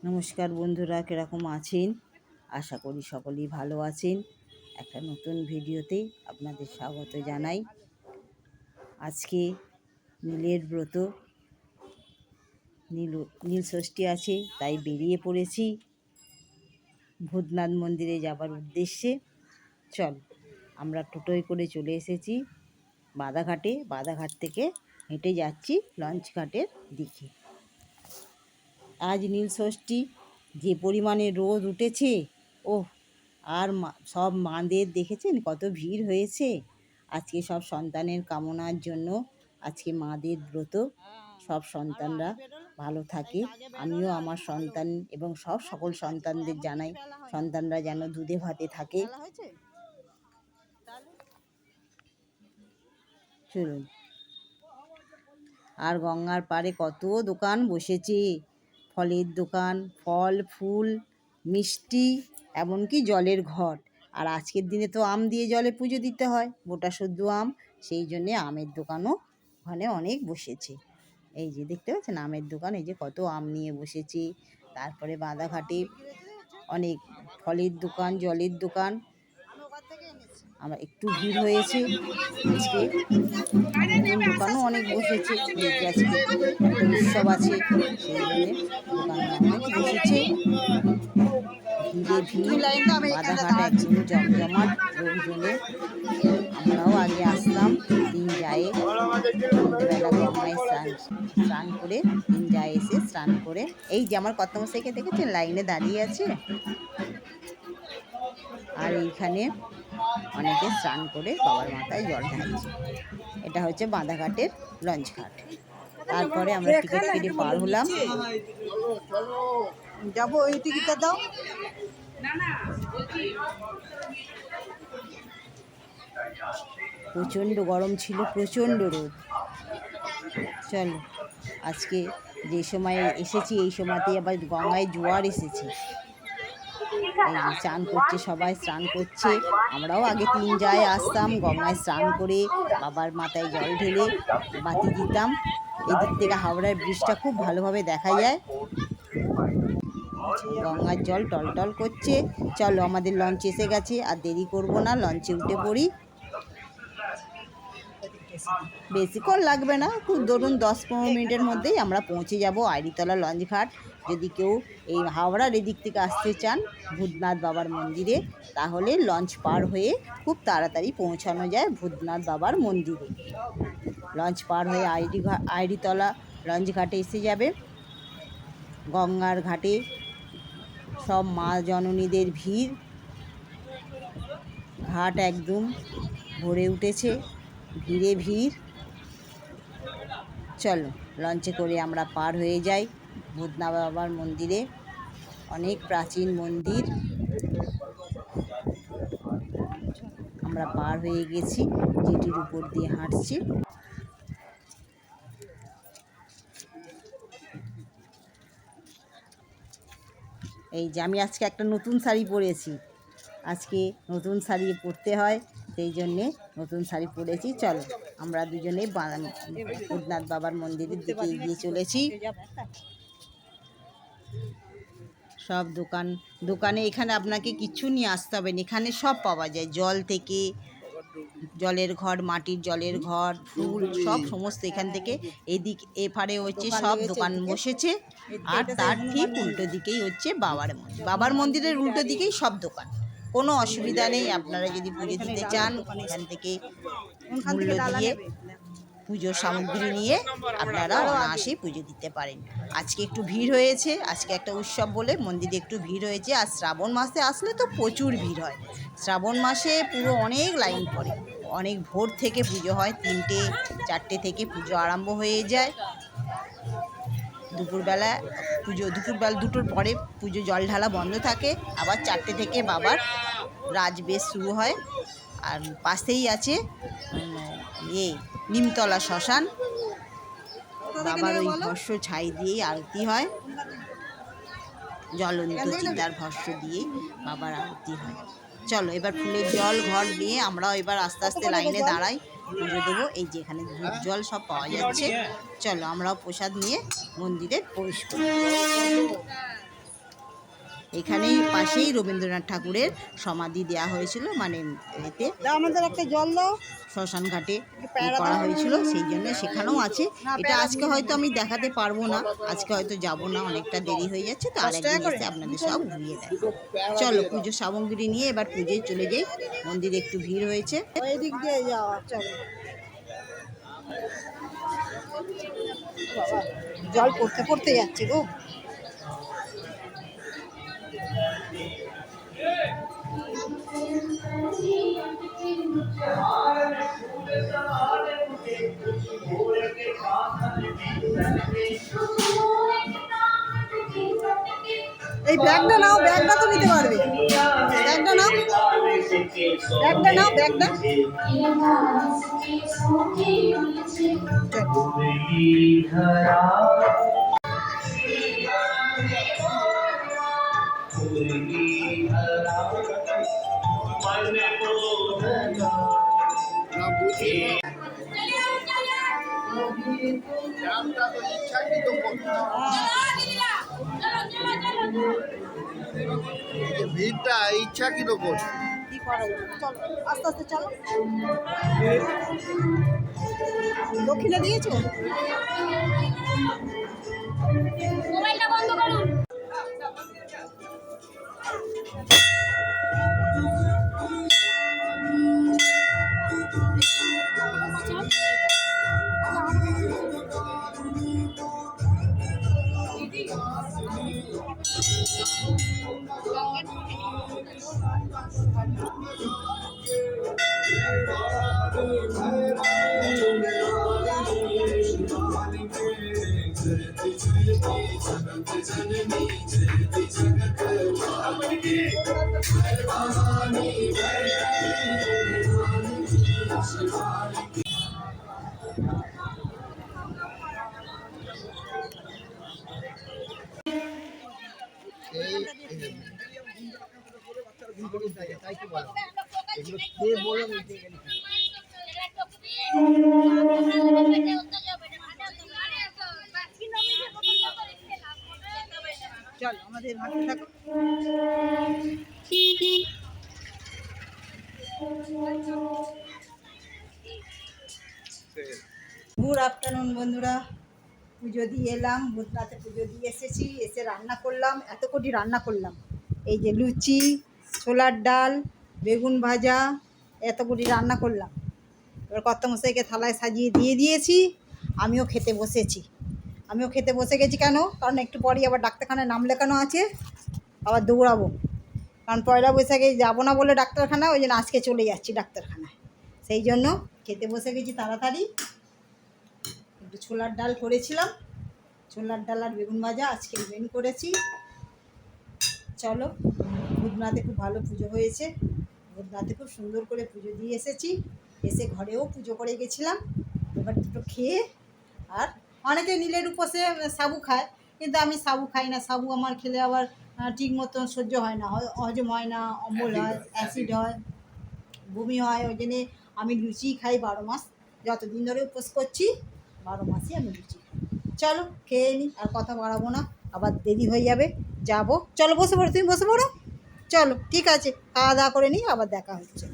নমস্কার বন্ধুরা, কিরকম আছেন? আশা করি সকলেই ভালো আছেন। একটা নতুন ভিডিওতে আপনাদের স্বাগত জানাই। আজকে নীলের ব্রত, নীল ষষ্ঠী আছে, তাই বেরিয়ে পড়েছি ভূতনাথ মন্দিরে যাবার উদ্দেশ্যে। চল, আমরা টোটোয় করে চলে এসেছি বাদাঘাটে। বাদাঘাট থেকে হেঁটে যাচ্ছি লঞ্চ ঘাটের দিকে। আজ নীল ষষ্ঠী, যে পরিমাণে রোদ উঠেছে, ওহ! আর সব মাদের দেখেছেন কত ভিড় হয়েছে। আজকে সব সন্তানের কামনার জন্য আজকে মাদের ব্রত। সব সন্তানরা ভালো থাকে। আমিও আমার সন্তান এবং সকল সন্তানদের জানাই সন্তানরা যেন দুধে ভাতে থাকে। চলুন। আর গঙ্গার পাড়ে কত দোকান বসেছে, ফলের দোকান, ফল ফুল, মিষ্টি, এমনকি জলের ঘট। আর আজকের দিনে তো আম দিয়ে জলে পুজো দিতে হয়, গোটা শুদ্ধ আম, সেই জন্যে আমের দোকানও ওখানে অনেক বসেছে। এই যে দেখতে পাচ্ছেন আমের দোকান, এই যে কত আম নিয়ে বসেছে। তারপরে বাদাঘাটে অনেক ফলের দোকান, জলের দোকান। আমরা একটু ভিড় হয়েছে আজকে, নতুন দোকানও অনেক বসেছে, যেহেতু আজকে একটা উৎসব আছে সেই জন্যে দোকান অনেক বসেছে। ভিড়ে ভিড়, বাদাঘাট একদম জমজমাট লোকজনে। আমরাও আগে আসতাম দিন যায়, সন্ধ্যেবেলা গঙ্গায় স্নান করে, দিন যায় এসে স্নান করে। এই যে আমার কর্তামশাইকে দেখেছেন লাইনে দাঁড়িয়ে আছে, আর এইখানে অনেকে স্নান করে বাবার মাথায় জল ঢালছে। এটা হচ্ছে বাদাঘাটের লঞ্চ ঘাট। তারপরে আমরা টিকিট কেটে পার হলাম। যাবো, ওই টিকিটটা দাও। প্রচণ্ড গরম ছিল, প্রচণ্ড রোদ। চলো, আজকে যে সময়ে এসেছি এই সময়তেই আবার গঙ্গায় জোয়ার এসেছে। এই যে স্নান করছে, সবাই স্নান করছে। আমরাও আগে তিন যায় আসতাম, গঙ্গায় স্নান করে বাবার মাথায় জল ঢেলে বাতি দিতাম। এদিক থেকে হাওড়ার ব্রিজটা খুব ভালোভাবে দেখা যায়, গঙ্গার জল টলটল করছে। চলো, আমাদের লঞ্চ এসে গেছে, আর দেরি করব না, লঞ্চে উঠে পড়ি। বেশিক্ষণ লাগবে না, খুব ধরুন 10-15 মিনিটের মধ্যেই আমরা পৌঁছে যাব আইরিতলা লঞ্চ ঘাট। যদি কেউ এই হাওড়ার এদিক থেকে আসতে চান ভূতনাথ বাবার মন্দিরে, তাহলে লঞ্চ পার হয়ে খুব তাড়াতাড়ি পৌঁছানো যায় ভূতনাথ বাবার মন্দিরে। লঞ্চ পার হয়ে আইরিতলা লঞ্চ ঘাটে এসে যাবে। গঙ্গার ঘাটে সব মা জননীদের ভিড়, ঘাট একদম ভরে উঠেছে, ভিড়ে ভিড়। চলো, লঞ্চে করে আমরা পার হয়ে যাই ভূতনাথ বাবার মন্দিরে। অনেক প্রাচীন মন্দির। আমরা পার হয়ে গেছি, জেটির উপর দিয়ে হাঁটছি। এই যে আমি আজকে একটা নতুন শাড়ি পরেছি, আজকে নতুন শাড়ি পরতে হয়, সেই জন্যে নতুন শাড়ি পরেছি। চলো, আমরা দুজনেই ভূতনাথ বাবার মন্দিরের দিকে এগিয়ে চলেছি। সব দোকানে এখানে আপনাকে কিছু নিয়ে আসতে হবে না, এখানে সব পাওয়া যায়। জল থেকে জলের ঘর, মাটির জলের ঘর, ফুল, সব সমস্ত এখান থেকে। এপারে হচ্ছে সব দোকান বসেছে, আর তার ঠিক উল্টো দিকেই হচ্ছে বাবার মন্দিরের উল্টো দিকেই সব দোকান। কোনো অসুবিধা নেই, আপনারা যদি পুজো দিতে চান এখান থেকে মূল্য দিয়ে পুজোর সামগ্রী নিয়ে আপনারা অনায়াসেই পুজো দিতে পারেন। আজকে একটু ভিড় হয়েছে, আজকে একটা উৎসব বলে মন্দিরে একটু ভিড় হয়েছে। আর শ্রাবণ মাসে আসলে তো প্রচুর ভিড় হয়। শ্রাবণ মাসে পুরো অনেক লাইন পড়ে, অনেক ভোর থেকে পুজো হয়, 3টে-4টে থেকে পুজো আরম্ভ হয়ে যায়। দুপুরবেলা 2টোর পরে পুজো জল ঢালা বন্ধ থাকে, আবার 4টে থেকে বাবার রাজবেশ শুরু হয়। আর পাশেই আছে নিমতলা শ্মশান, বাবার ওই ভস্য ছাই দিয়েই আরতি হয়, জ্বলন্ত চিতার ভস্য দিয়েই বাবার আরতি হয়। চলো, এবার ফুলের জল ঘট নিয়ে আমরাও এবার আস্তে আস্তে লাইনে দাঁড়াই, পুজো দেবো। এই যে এখানে ধূপ জল সব পাওয়া যাচ্ছে। চলো, আমরাও প্রসাদ নিয়ে মন্দিরে প্রবেশ করি। এখানেই পাশেই রবীন্দ্রনাথ ঠাকুরের সমাধি দেওয়া হয়েছিল, মানে এতে আমাদের একটা জল দাও, শ্মশান ঘাটে করা হয়েছিল, সেই জন্য সেখানেও আছে। এটা আজকে হয়তো আমি দেখাতে পারবো না, আজকে হয়তো যাব না, অনেকটা দেরি হয়ে যাচ্ছে, তো আরেকদিন এসে আপনাদের সব ঘুরিয়ে দেখাবো। চলো পুজো সামগ্রী নিয়ে এবার পুজোয় চলে যাই, মন্দিরে একটু ভিড় হয়েছে, ওই দিক দিয়ে যাওয়া। চলো, বাবা জল পড়তে পড়তে যাচ্ছে গো। এই ব্যাগটা নাও, ব্যাগটা তো নিতে পারবে, ব্যাগটা নাও, ব্যাগটা নাও, ব্যাগটা। ভিড়টা ইচ্ছাকৃত করছে, কি করা যাবে, চলো আস্তে আস্তে চলো। দক্ষিণে দিয়েছো? মোবাইলটা বন্ধ করুন। চল আমাদের হাতে থাকো। গুড আফটারনুন বন্ধুরা, পুজো দিয়ে এলাম, ভূতনাথে পুজো দিয়ে এসেছি, এসে রান্না করলাম, এত কোটি রান্না করলাম, এই যে লুচি, ছোলার ডাল, বেগুন ভাজা, এত কোটি রান্না করলাম। এবার কর্তামশাইকে থালায় সাজিয়ে দিয়ে দিয়েছি, আমিও খেতে বসেছি। আমিও খেতে বসে গেছি, কেন? কারণ একটু পরেই আবার ডাক্তারখানায় নাম লেখানো আছে, আবার দৌড়াবো, কারণ পয়লা বৈশাখে যাবো না বলে ডাক্তারখানা, ওই জন্য আজকে চলে যাচ্ছি ডাক্তারখানায়, সেই জন্য খেতে বসে গেছি তাড়াতাড়ি। একটু ছোলার ডাল করেছিলাম, ছোলার ডাল আর বেগুন ভাজা আজকে মেনু করেছি। চলো, ভূতনাথে খুব ভালো পুজো হয়েছে, ভূতনাথে খুব সুন্দর করে পুজো দিয়ে এসেছি, এসে ঘরেও পুজো করে গেছিলাম। এবার দুটো খেয়ে, আর অনেকে নীলের উপোসে সাবু খায়, কিন্তু আমি সাবু খাই না, সাবু আমার খেলে আবার ঠিক মতন সহ্য হয় না, হজম হয় না, অম্বল হয়, অ্যাসিড হয়, বমি হয়, ওই জন্যে আমি লুচি খাই 12 মাস, যতদিন ধরে উপোস করছি 12 মাসই আমি লুচি খাই। চলো খেয়ে নিই, আর কথা বাড়াবো না, আবার দেরি হয়ে যাবে, যাবো। চলো বসে পড়ো, তুমি বসে পড়ো, চলো ঠিক আছে, খাওয়া দাওয়া করে নিই, আবার দেখা হচ্ছে।